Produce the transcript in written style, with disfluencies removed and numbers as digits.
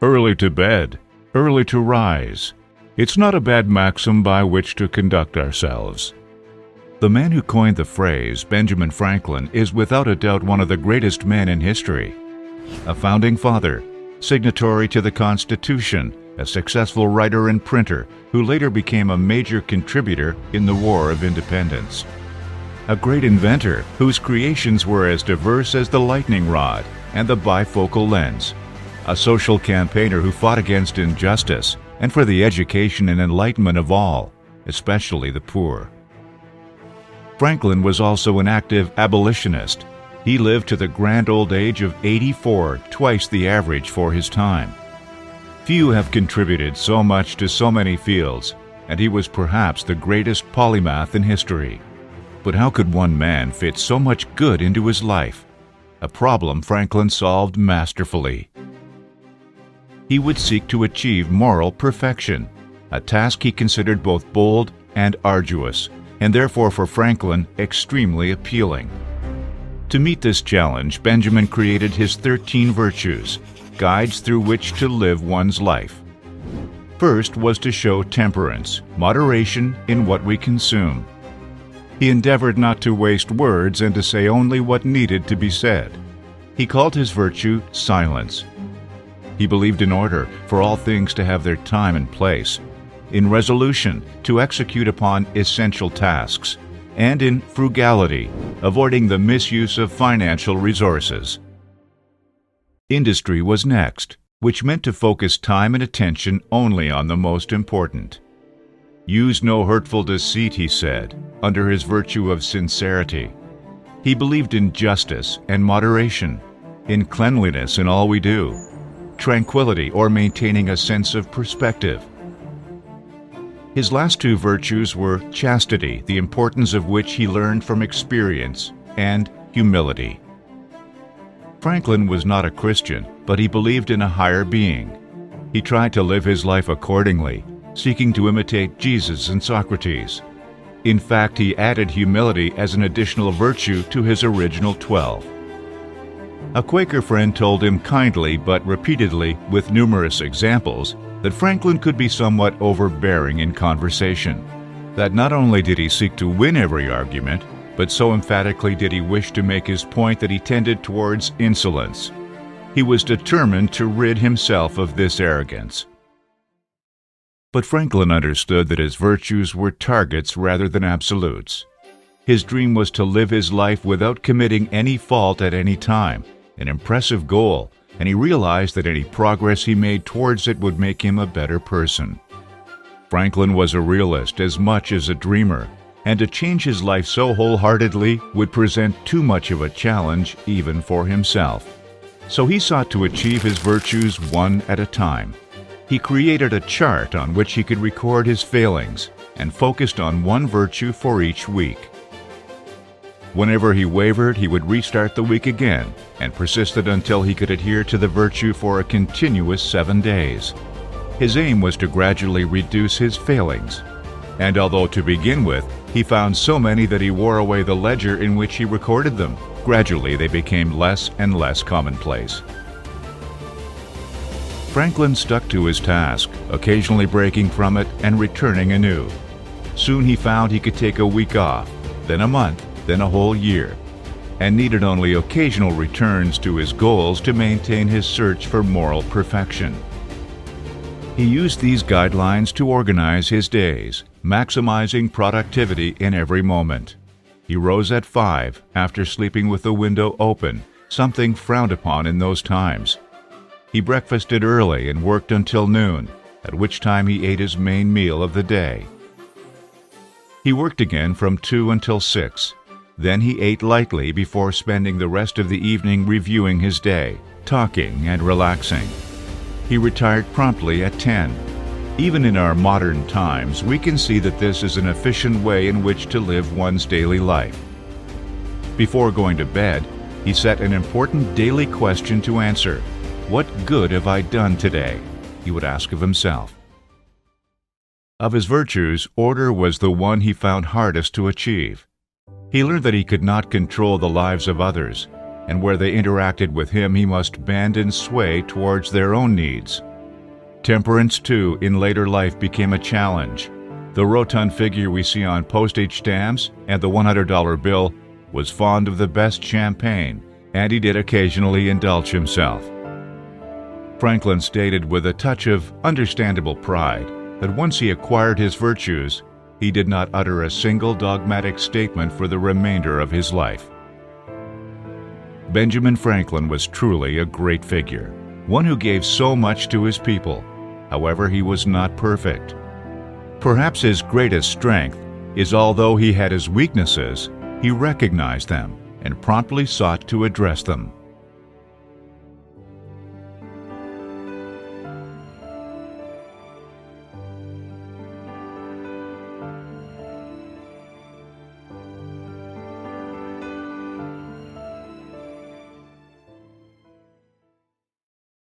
Early to bed, early to rise. It's not a bad maxim by which to conduct ourselves. The man who coined the phrase, Benjamin Franklin, is without a doubt one of the greatest men in history. A founding father, signatory to the Constitution, a successful writer and printer who later became a major contributor in the War of Independence. A great inventor whose creations were as diverse as the lightning rod and the bifocal lens. A social campaigner who fought against injustice and for the education and enlightenment of all, especially the poor. Franklin was also an active abolitionist. He lived to the grand old age of 84, twice the average for his time. Few have contributed so much to so many fields, and he was perhaps the greatest polymath in history. But how could one man fit so much good into his life? A problem Franklin solved masterfully. He would seek to achieve moral perfection, a task he considered both bold and arduous, and therefore for Franklin extremely appealing. To meet this challenge, Benjamin created his 13 virtues, guides through which to live one's life. First was to show temperance, moderation in what we consume. He endeavored not to waste words and to say only what needed to be said. He called his virtue silence. He believed in order, for all things to have their time and place, in resolution, to execute upon essential tasks, and in frugality, avoiding the misuse of financial resources. Industry was next, which meant to focus time and attention only on the most important. Use no hurtful deceit, he said, under his virtue of sincerity. He believed in justice and moderation, in cleanliness in all we do, tranquility or maintaining a sense of perspective. His last two virtues were chastity, the importance of which he learned from experience, and humility. Franklin was not a Christian, but he believed in a higher being. He tried to live his life accordingly, seeking to imitate Jesus and Socrates. In fact, he added humility as an additional virtue to his original 12. A Quaker friend told him kindly but repeatedly, with numerous examples, that Franklin could be somewhat overbearing in conversation, that not only did he seek to win every argument, but so emphatically did he wish to make his point that he tended towards insolence. He was determined to rid himself of this arrogance. But Franklin understood that his virtues were targets rather than absolutes. His dream was to live his life without committing any fault at any time, an impressive goal, and he realized that any progress he made towards it would make him a better person. Franklin was a realist as much as a dreamer, and to change his life so wholeheartedly would present too much of a challenge even for himself. So he sought to achieve his virtues one at a time. He created a chart on which he could record his failings and focused on one virtue for each week. Whenever he wavered, he would restart the week again and persisted until he could adhere to the virtue for a continuous 7 days. His aim was to gradually reduce his failings, and although to begin with he found so many that he wore away the ledger in which he recorded them, gradually they became less and less commonplace. Franklin stuck to his task, occasionally breaking from it and returning anew. Soon he found he could take a week off, then a month, then a whole year, and needed only occasional returns to his goals to maintain his search for moral perfection. He used these guidelines to organize his days, maximizing productivity in every moment. He rose at 5 after sleeping with the window open, something frowned upon in those times. He breakfasted early and worked until noon, at which time he ate his main meal of the day. He worked again from 2 until 6. Then he ate lightly before spending the rest of the evening reviewing his day, talking and relaxing. He retired promptly at 10. Even in our modern times, we can see that this is an efficient way in which to live one's daily life. Before going to bed, he set an important daily question to answer. What good have I done today? He would ask of himself. Of his virtues, order was the one he found hardest to achieve. He learned that he could not control the lives of others, and where they interacted with him he must bend and sway towards their own needs. Temperance, too, in later life became a challenge. The rotund figure we see on postage stamps and the $100 bill was fond of the best champagne, and he did occasionally indulge himself. Franklin stated with a touch of understandable pride that once he acquired his virtues, he did not utter a single dogmatic statement for the remainder of his life. Benjamin Franklin was truly a great figure, one who gave so much to his people. However, he was not perfect. Perhaps his greatest strength is, although he had his weaknesses, he recognized them and promptly sought to address them.